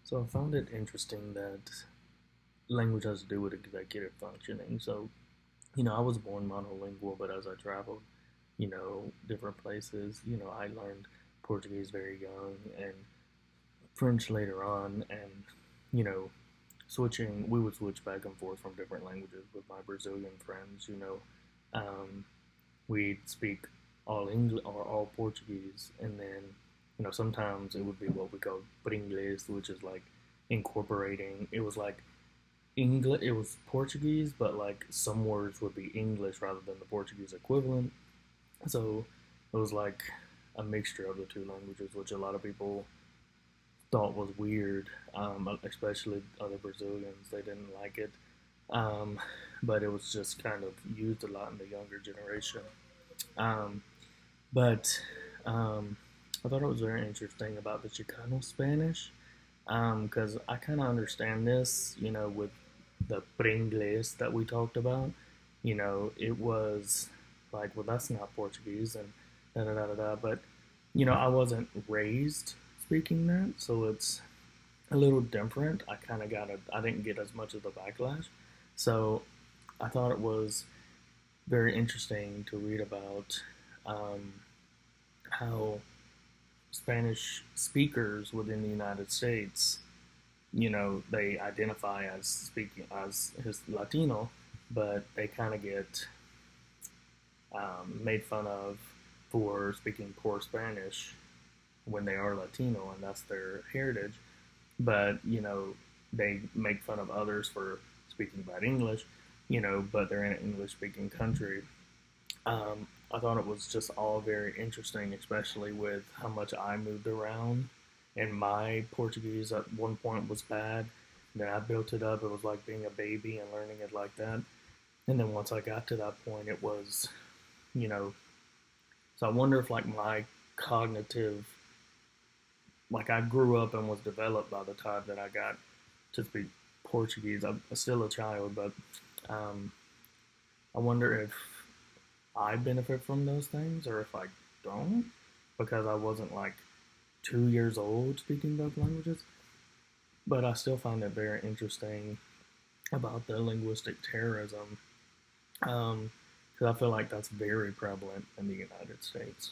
So I found it interesting that language has to do with executive functioning. So, I was born monolingual, but as I traveled, different places, I learned Portuguese very young and French later on. And, you know, we would switch back and forth from different languages with my Brazilian friends. Um, we'd speak all English or all Portuguese, and then sometimes it would be what we call Bilingual, which is like incorporating. It was like English. It was Portuguese, but like some words would be English rather than the Portuguese equivalent. So it was like a mixture of the two languages, which a lot of people thought was weird, especially other Brazilians. They didn't like it, um, but it was just kind of used a lot in the younger generation. Um, but I thought it was very interesting about the Chicano Spanish because I kind of understand this, with the Pringles that we talked about. It was like, well, that's not Portuguese and da da da da da. But, I wasn't raised speaking that, so it's a little different. I didn't get as much of the backlash. So I thought it was very interesting to read about um, how Spanish speakers within the United States, they identify as speaking as his Latino, but they kind of get made fun of for speaking poor Spanish when they are Latino and that's their heritage. But they make fun of others for speaking bad English, but they're in an English-speaking country. I thought it was just all very interesting, especially with how much I moved around. And my Portuguese at one point was bad. Then I built it up. It was like being a baby and learning it like that. And then once I got to that point, it was, you know, so I wonder if like my cognitive, like I grew up and was developed by the time that I got to speak Portuguese. I'm still a child, but um, I wonder if I benefit from those things or if I don't because I wasn't like 2 years old speaking both languages. But I still find it very interesting about the linguistic terrorism because I feel like that's very prevalent in the United States.